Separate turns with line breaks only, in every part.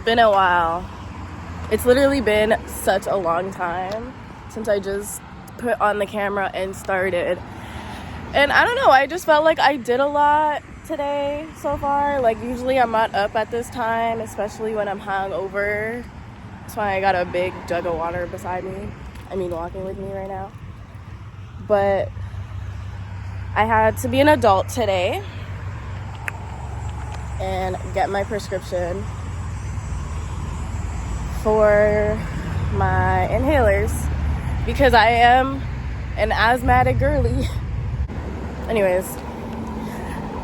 been a while. It's literally been such a long time since I just put on the camera and started. And I don't know, I just felt like I did a lot today so far. Like, usually I'm not up at this time, especially when I'm hungover. That's why I got a big jug of water beside me. I mean, walking with me right now. But I had to be an adult today and get my prescription for my inhalers because I am an asthmatic girly. Anyways,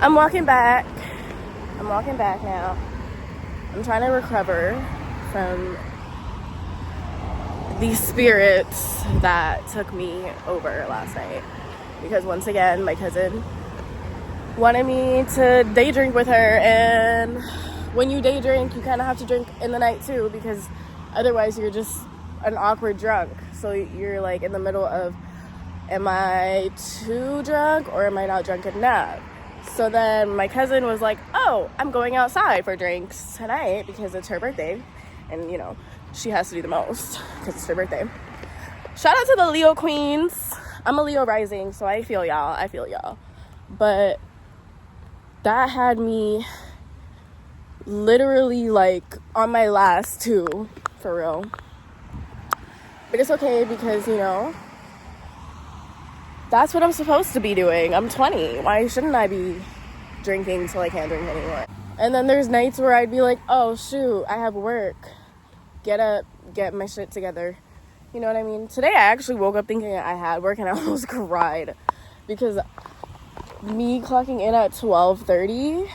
I'm walking back now. I'm trying to recover from these spirits that took me over last night, because once again my cousin wanted me to day drink with her, and when you day drink you kind of have to drink in the night too, because otherwise you're just an awkward drunk. So you're like in the middle of, am I too drunk or am I not drunk enough? So then my cousin was like, oh, I'm going outside for drinks tonight because it's her birthday, and you know, she has to do the most because it's her birthday. Shout out to the Leo queens. I'm a Leo rising, so I feel y'all. But that had me literally like on my last two, for real. But it's okay because, you know, that's what I'm supposed to be doing. I'm 20. Why shouldn't I be drinking till I can't drink anymore? And then there's nights where I'd be like, oh shoot, I have work. Get up, get my shit together. You know what I mean? Today I actually woke up thinking I had work and I almost cried, because me clocking in at 12:30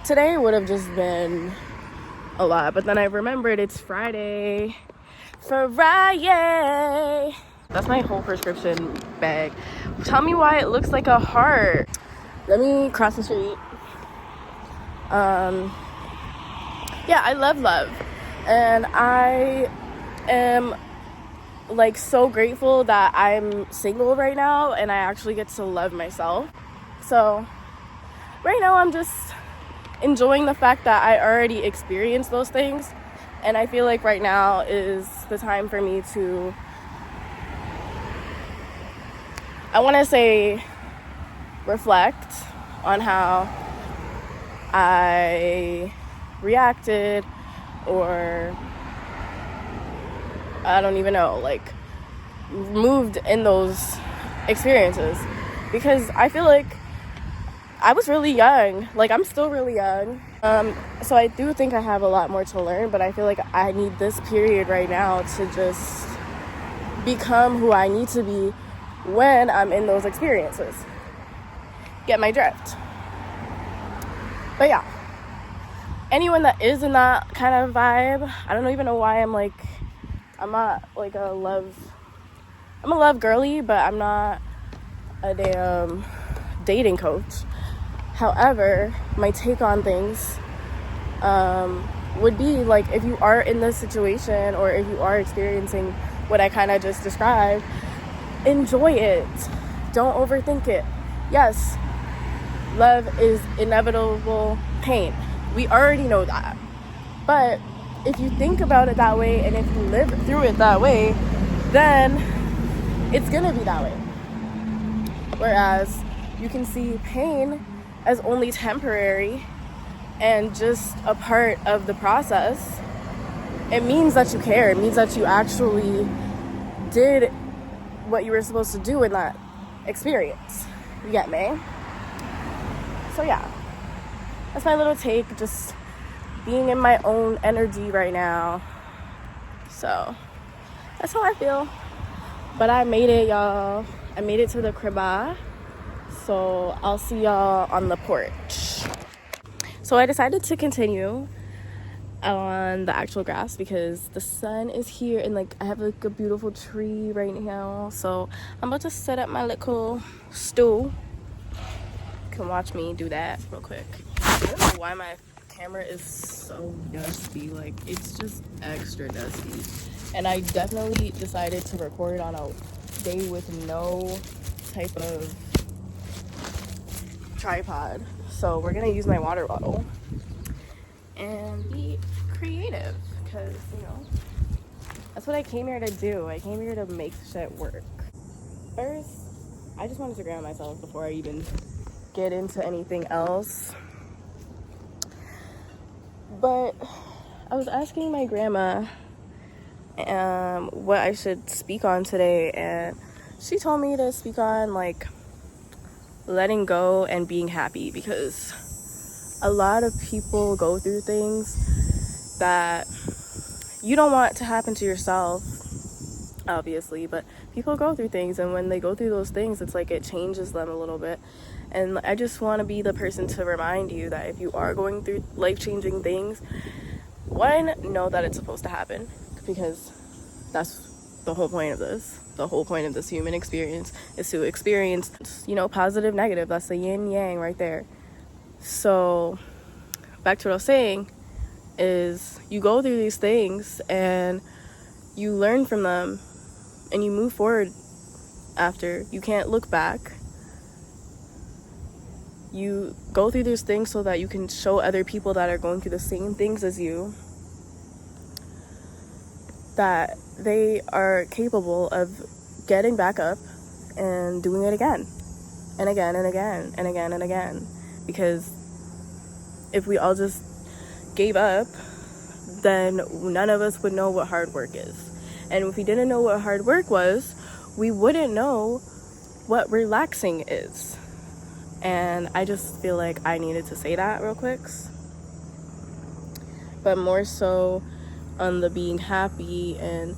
today would have just been a lot. But then I remembered it's Friday. Friday. That's my whole prescription bag. Tell me why it looks like a heart. Let me cross the street. Yeah, I love love. And I am like so grateful that I'm single right now and I actually get to love myself. So right now I'm just enjoying the fact that I already experienced those things, and I feel like right now is the time for me to, I want to say, reflect on how I reacted, or I don't even know, like moved in those experiences, because I feel like I was really young. Like, I'm still really young. So I do think I have a lot more to learn, but I feel like I need this period right now to just become who I need to be when I'm in those experiences. Get my drift? But yeah, anyone that is in that kind of vibe, I don't even know why I'm not like I'm a love girly, but I'm not a damn dating coach. However, my take on things would be like, if you are in this situation or if you are experiencing what I kind of just described, enjoy it. Don't overthink it. Yes, love is inevitable pain. We already know that. But if you think about it that way, and if you live through it that way, then it's gonna be that way. Whereas you can see pain as only temporary and just a part of the process. It means that you care. It means that you actually did what you were supposed to do in that experience. You get me? So yeah, that's my little take, just being in my own energy right now. So that's how I feel. But I made it, y'all. I made it to the cribba. So I'll see y'all on the porch. So I decided to continue on the actual grass because the sun is here, and like I have like a beautiful tree right now. So I'm about to set up my little stool. You can watch me do that real quick. I don't know why my camera is so dusty. Like, it's just extra dusty. And I definitely decided to record on a day with no type of tripod. So we're gonna use my water bottle and be creative, because, you know, that's what I came here to do. I came here to make shit work. First, I just wanted to ground myself before I even get into anything else. But I was asking my grandma what I should speak on today, and she told me to speak on like letting go and being happy, because a lot of people go through things that you don't want to happen to yourself, obviously, but people go through things, and when they go through those things, it's like it changes them a little bit. And I just want to be the person to remind you that if you are going through life-changing things, one, know that it's supposed to happen, because that's the whole point of this. The whole point of this human experience is to experience, you know, positive, negative. That's the yin yang right there. So back to what I was saying is, you go through these things and you learn from them and you move forward after. You can't look back. You go through these things so that you can show other people that are going through the same things as you that they are capable of getting back up and doing it again and again and again and again and again. Because if we all just gave up, then none of us would know what hard work is. And if we didn't know what hard work was, we wouldn't know what relaxing is. And I just feel like I needed to say that real quick. But more so on the being happy and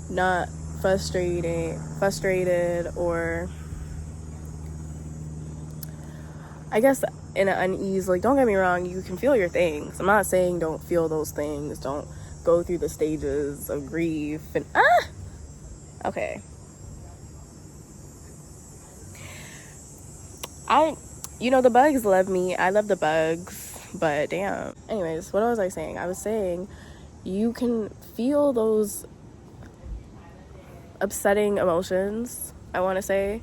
not frustrated, or I guess in an unease. Like, don't get me wrong, you can feel your things. I'm not saying don't feel those things. Don't go through the stages of grief and okay. You know, the bugs love me. I love the bugs, but damn. Anyways, what was I saying? I was saying you can feel those upsetting emotions, I want to say.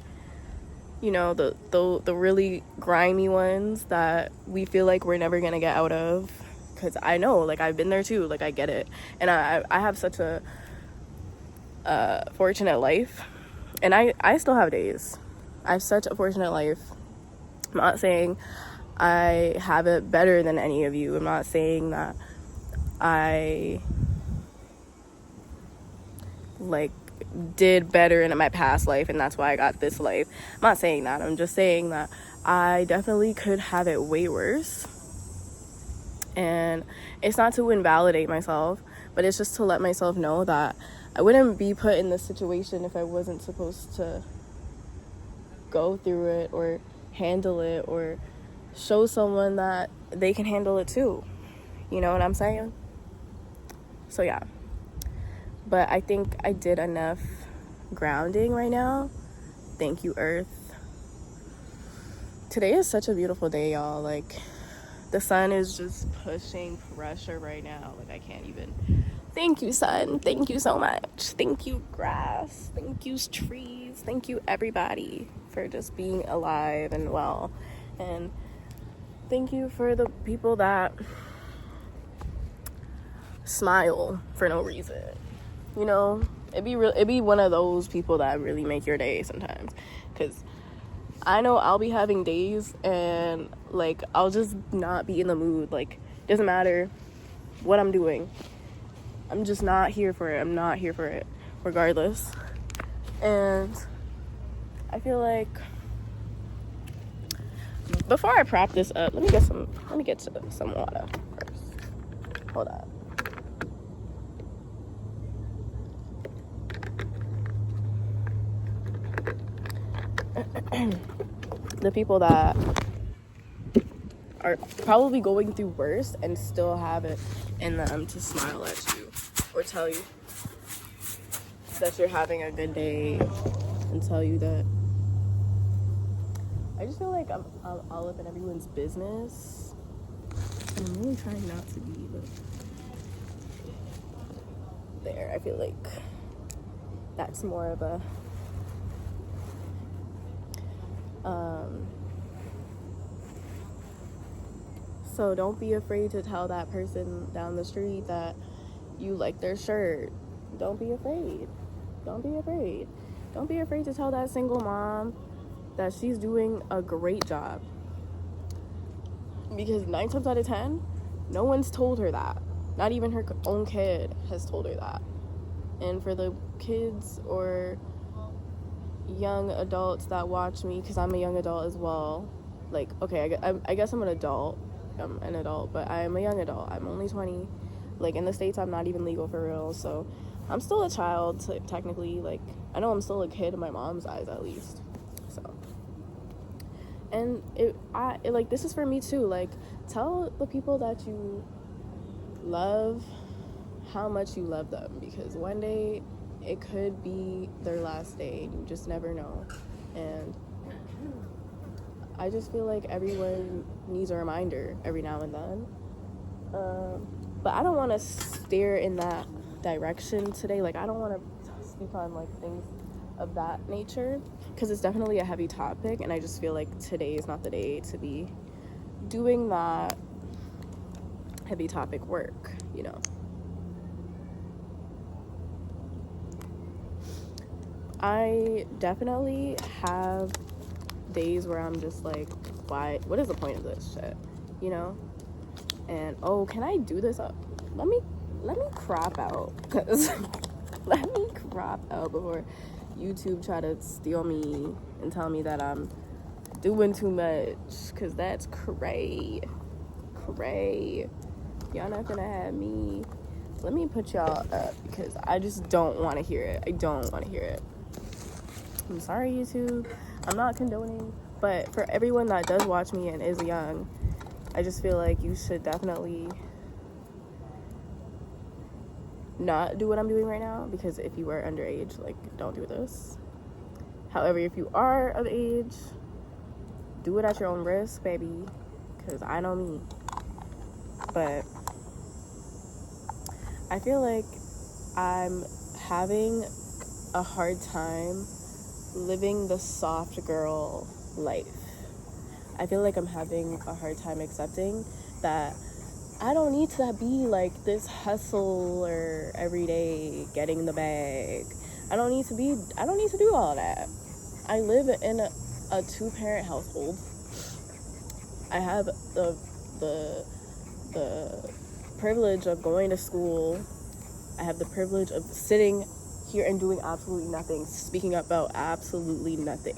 You know, the really grimy ones that we feel like we're never going to get out of. Because I know, like, I've been there too. Like, I get it. And I have such a fortunate life. And I still have days. I have such a fortunate life. I'm not saying I have it better than any of you. I'm not saying that I like did better in my past life and that's why I got this life. I'm not saying that. I'm just saying that I definitely could have it way worse. And it's not to invalidate myself, but it's just to let myself know that I wouldn't be put in this situation if I wasn't supposed to go through it or handle it or show someone that they can handle it too. You know what I'm saying? So yeah. But I think I did enough grounding right now. Thank you, Earth. Today is such a beautiful day, y'all. Like, the sun is just pushing pressure right now. Like, I can't even. Thank you, sun. Thank you so much. Thank you, grass. Thank you, trees. Thank you, everybody, for just being alive and well. And thank you for the people that smile for no reason. You know, it'd be one of those people that really make your day sometimes. Because I know I'll be having days and, like, I'll just not be in the mood. Like, doesn't matter what I'm doing. I'm just not here for it. I'm not here for it, regardless. And I feel like before I prop this up, let me get some water first. Hold on. The people that are probably going through worse and still have it in them to smile at you or tell you that you're having a good day and tell you that. I just feel like I'm all up in everyone's business. I'm really trying not to be, but there, I feel like that's more of a So don't be afraid to tell that person down the street that you like their shirt. Don't be afraid. Don't be afraid. Don't be afraid to tell that single mom that she's doing a great job. Because 9 times out of 10, no one's told her that. Not even her own kid has told her that. And for the kids or young adults that watch me, because I'm a young adult as well, like, okay, I guess I'm an adult, but I'm a young adult. I'm only 20. Like, in the States, I'm not even legal for real, so I'm still a child, technically. Like, I know I'm still a kid in my mom's eyes, at least. So, and like, this is for me too. Like, tell the people that you love how much you love them, because one day it could be their last day. You just never know. And I just feel like everyone needs a reminder every now and then. But I don't want to steer in that direction today. Like, I don't want to speak on like things of that nature, because it's definitely a heavy topic, and I just feel like today is not the day to be doing that heavy topic work, you know. I definitely have days where I'm just like, why, what is the point of this shit, you know? And oh, can I do this up? Let me crop out, because let me crop out before YouTube try to steal me and tell me that I'm doing too much, because that's cray. Y'all not gonna have me. Let me put y'all up, because I just don't want to hear it. I don't want to hear it. I'm sorry, YouTube. I'm not condoning, but for everyone that does watch me and is young, I just feel like you should definitely not do what I'm doing right now, because if you are underage, like, don't do this. However, if you are of age, do it at your own risk, baby, because I know me. But I feel like I'm having a hard time living the soft girl life. I feel like I'm having a hard time accepting that I don't need to be like this hustler every day getting the bag. I don't need to do all that. I live in a 2-parent household. I have the privilege of going to school. I have the privilege of sitting here and doing absolutely nothing, speaking about absolutely nothing.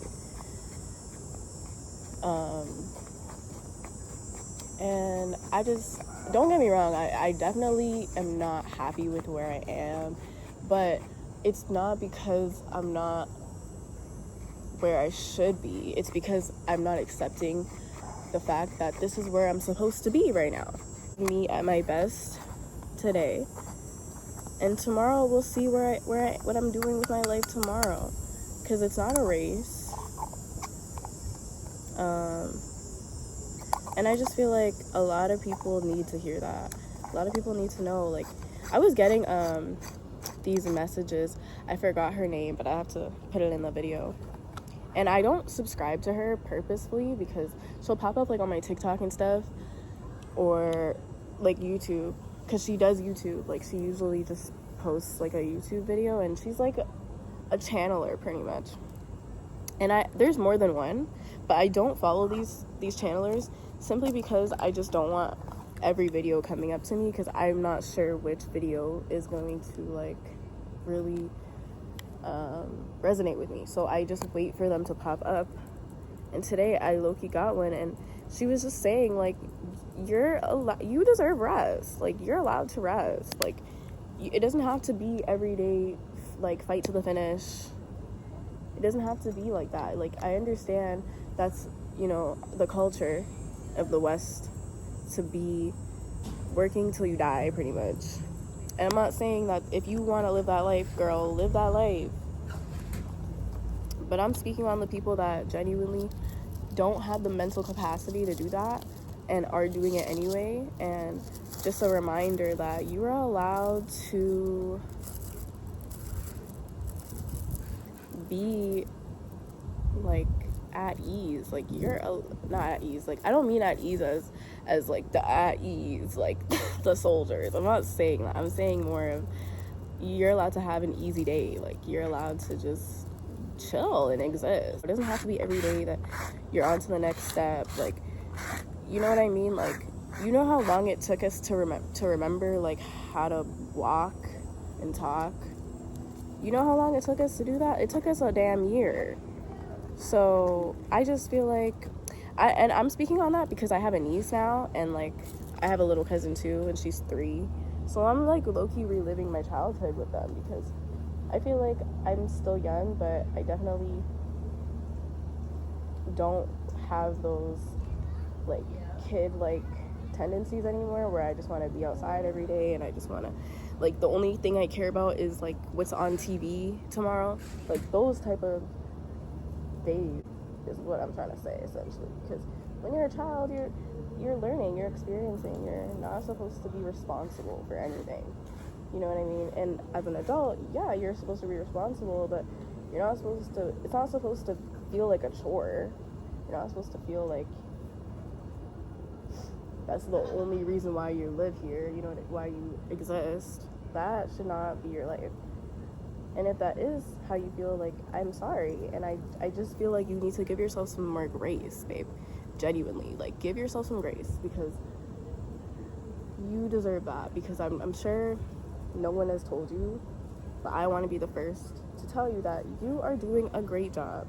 And I just, don't get me wrong, I definitely am not happy with where I am, but it's not because I'm not where I should be. It's because I'm not accepting the fact that this is where I'm supposed to be right now. Me at my best today, and tomorrow we'll see what I'm doing with my life tomorrow, because it's not a race. And I just feel like a lot of people need to hear that. A lot of people need to know. Like, I was getting these messages. I forgot her name, but I have to put it in the video. And I don't subscribe to her purposefully, because she'll pop up like on my TikTok and stuff, or like YouTube, because she does YouTube. Like, she usually just posts like a YouTube video, and she's like a channeler pretty much. And there's more than one, but I don't follow these channelers simply because I just don't want every video coming up to me, because I'm not sure which video is going to like really resonate with me. So I just wait for them to pop up. And today I low-key got one, and she was just saying like, you deserve rest. Like, you're allowed to rest. Like, it doesn't have to be every day like fight to the finish. It doesn't have to be like that. Like, I understand that's, you know, the culture of the West, to be working till you die pretty much. And I'm not saying that if you want to live that life, girl, live that life. But I'm speaking on the people that genuinely don't have the mental capacity to do that and are doing it anyway. And just a reminder that you are allowed to be like at ease. Like, you're not at ease. Like, I don't mean at ease as as like the at ease, like the soldiers. I'm not saying that. I'm saying more of you're allowed to have an easy day. Like you're allowed to just chill and exist. It doesn't have to be every day that you're on to the next step. Like, you know what I mean? Like, you know how long it took us to remember like how to walk and talk? You know how long it took us to do that? It took us a damn year. So I just feel like I'm speaking on that because I have a niece now, and like I have a little cousin too, and she's 3. So I'm like low-key reliving my childhood with them because I feel like I'm still young, but I definitely don't have those like kid-like tendencies anymore where I just want to be outside every day and I just want to, like, the only thing I care about is like what's on TV tomorrow. Like those type of days is what I'm trying to say, essentially. Because when you're a child, you're learning, you're experiencing, you're not supposed to be responsible for anything. You know what I mean? And as an adult, yeah, you're supposed to be responsible, but you're not supposed to, it's not supposed to feel like a chore. You're not supposed to feel like that's the only reason why you live here, you know, why you exist. That should not be your life. And if that is how you feel, like, I'm sorry. And I just feel like you need to give yourself some more grace, babe. Genuinely. Like, give yourself some grace because you deserve that. Because I'm sure no one has told you, but I want to be the first to tell you that you are doing a great job.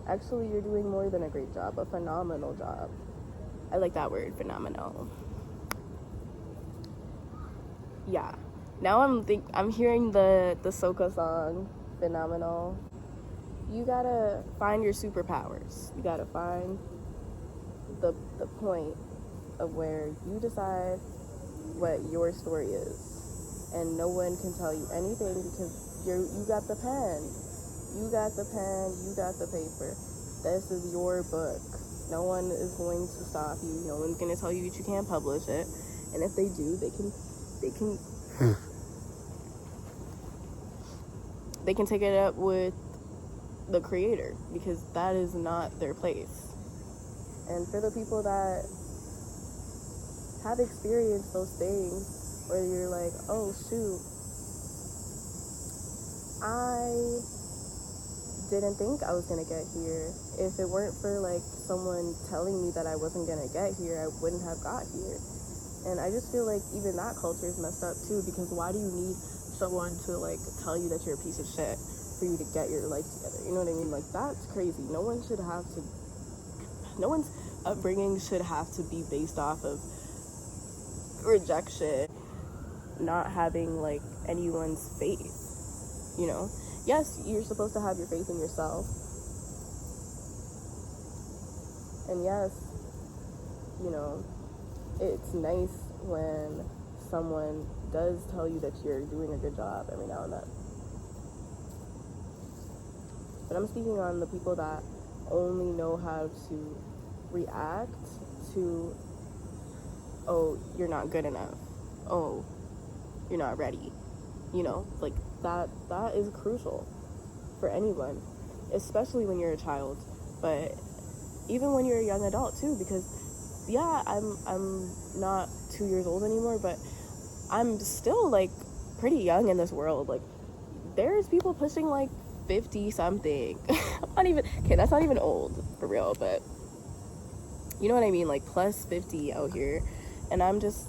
Actually, you're doing more than a great job, a phenomenal job. I like that word, phenomenal. Yeah. Now I'm hearing the Soca song, Phenomenal. You gotta find your superpowers. You gotta find the point of where you decide what your story is. And no one can tell you anything because you got the pen. You got the pen, you got the paper. This is your book. No one is going to stop you. No one's gonna tell you that you can't publish it. And if they do, they can they can take it up with the creator because that is not their place. And for the people that have experienced those things where you're like, oh shoot, I didn't think I was gonna get here. If it weren't for like someone telling me that I wasn't gonna get here, I wouldn't have got here. And I just feel like even that culture is messed up too, because why do you need someone to like tell you that you're a piece of shit for you to get your life together? You know what I mean? Like, that's crazy. No one's upbringing should have to be based off of rejection, not having like anyone's faith, you know? Yes, you're supposed to have your faith in yourself. And yes, you know, it's nice when someone does tell you that you're doing a good job every now and then. But I'm speaking on the people that only know how to react to, oh, you're not good enough. Oh, you're not ready. You know, like that is crucial for anyone, especially when you're a child, but even when you're a young adult too, because yeah, I'm not 2 years old anymore, but I'm still like pretty young in this world. Like, there's people pushing like 50 something. That's not even old for real, but you know what I mean, like plus 50 out here, and I'm just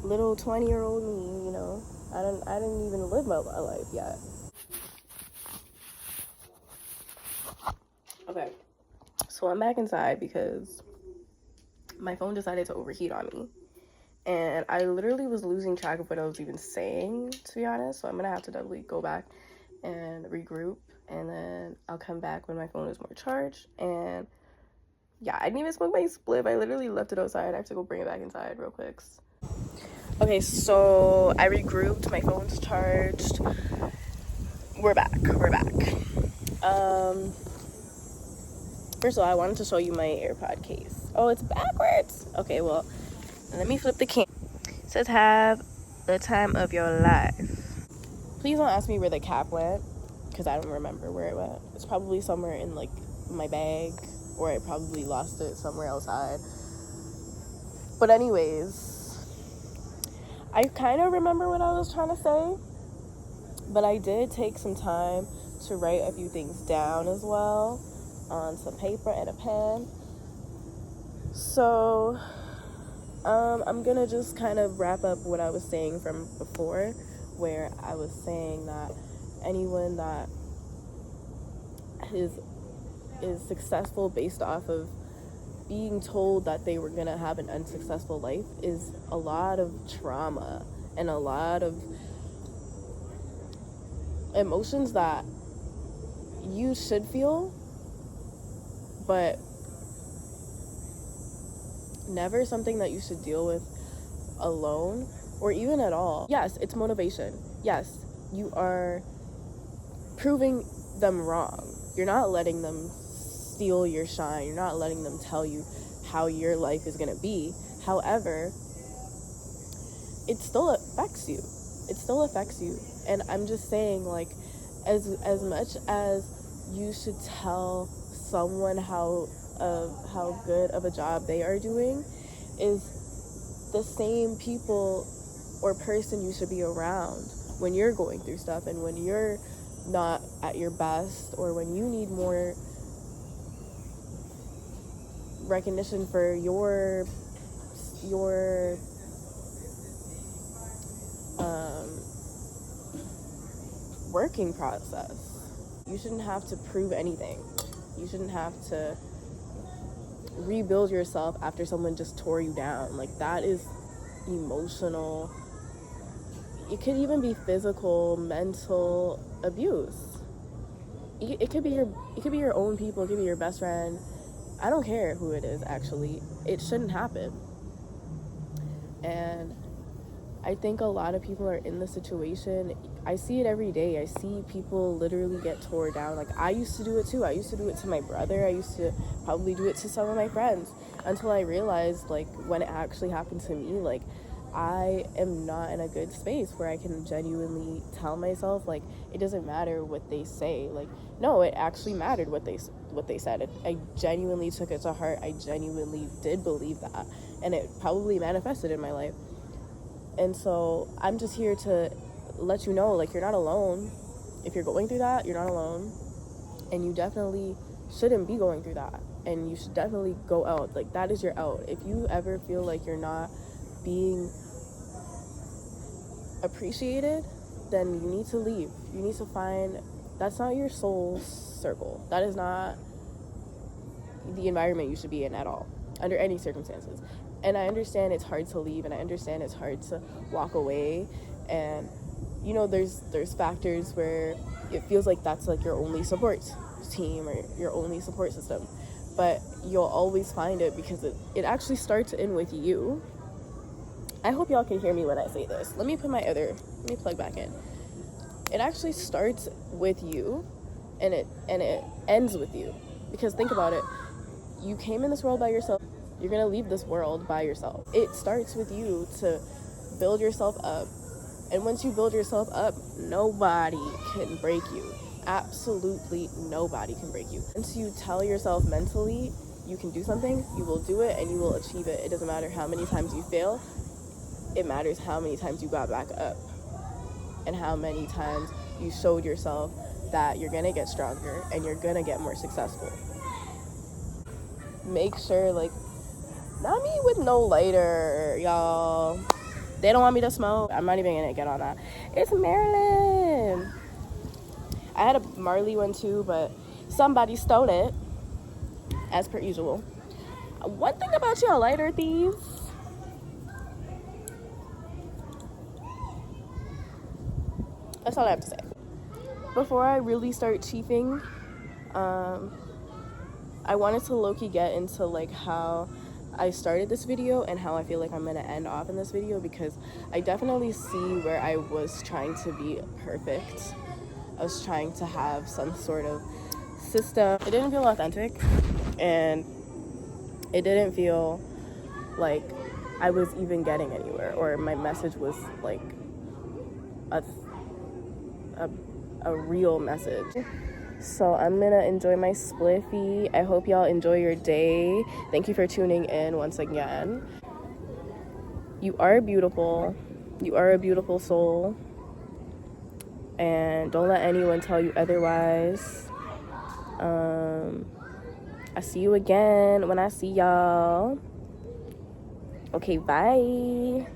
little 20-year-old me, you know. I didn't even live my life yet. Okay, so I'm back inside because my phone decided to overheat on me. And I literally was losing track of what I was even saying, to be honest. So I'm going to have to definitely go back and regroup. And then I'll come back when my phone is more charged. And yeah, I didn't even smoke my spliff. I literally left it outside. I have to go bring it back inside real quick. Okay, so I regrouped. My phone's charged. We're back. First of all, I wanted to show you my AirPod case. Oh, it's backwards. Okay, well, let me flip the camera. It says, have the time of your life. Please don't ask me where the cap went, because I don't remember where it went. It's probably somewhere in like my bag, or I probably lost it somewhere outside. But anyways, I kind of remember what I was trying to say, but I did take some time to write a few things down as well on some paper and a pen. So I'm gonna just kind of wrap up what I was saying from before, where I was saying that anyone that is successful based off of being told that they were gonna have an unsuccessful life is a lot of trauma and a lot of emotions that you should feel, but never something that you should deal with alone or even at all. Yes, it's motivation. Yes, you are proving them wrong. You're not letting them steal your shine. You're not letting them tell you how your life is going to be. However, it still affects you. It still affects you. And I'm just saying, like, as much as you should tell someone how good of a job they are doing, is the same people or person you should be around when you're going through stuff and when you're not at your best, or when you need more recognition for your working process. You shouldn't have to prove anything. You shouldn't have to rebuild yourself after someone just tore you down. Like, that is emotional. It could even be physical, mental abuse. It could be your own people. It could be your best friend. I don't care who it is, actually. It shouldn't happen. And I think a lot of people are in the situation. I see it every day. I see people literally get tore down. Like, I used to do it too. I used to do it to my brother. I used to probably do it to some of my friends, until I realized, like, when it actually happened to me, like, I am not in a good space where I can genuinely tell myself, like, it doesn't matter what they say. Like, no, it actually mattered what they said. I genuinely took it to heart. I genuinely did believe that, and it probably manifested in my life. And so I'm just here to let you know, like, you're not alone. If you're going through that, you're not alone, and you definitely shouldn't be going through that, and you should definitely go out. Like, that is your out. If you ever feel like you're not being appreciated, then you need to leave. You need to find, that's not your soul circle. That is not the environment you should be in at all, under any circumstances. And I understand it's hard to leave, and I understand it's hard to walk away, and you know, there's factors where it feels like that's like your only support team or your only support system, but you'll always find it, because it actually starts in with you. I hope y'all can hear me when I say this. Let me plug back in. It actually starts with you, and it ends with you. Because think about it. You came in this world by yourself. You're gonna leave this world by yourself. It starts with you to build yourself up. And once you build yourself up, nobody can break you. Absolutely nobody can break you. Once you tell yourself mentally you can do something, you will do it and you will achieve it. It doesn't matter how many times you fail. It matters how many times you got back up, and how many times you showed yourself that you're gonna get stronger and you're gonna get more successful. Make sure, like, not me with no lighter, y'all. They don't want me to smoke. I'm not even gonna get on that. It's Maryland. I had a Marley one too, but somebody stole it, as per usual. One thing about y'all lighter thieves, that's all I have to say. Before I really start chiefing, I wanted to low-key get into, like, how I started this video and how I feel like I'm gonna end off in this video, because I definitely see where I was trying to be perfect. I was trying to have some sort of system. It didn't feel authentic, and it didn't feel like I was even getting anywhere, or my message was like a real message. So I'm gonna enjoy my spliffy. I hope y'all enjoy your day. Thank you for tuning in once again. You are beautiful. You are a beautiful soul. And don't let anyone tell you otherwise. I see you again when I see y'all. Okay, bye.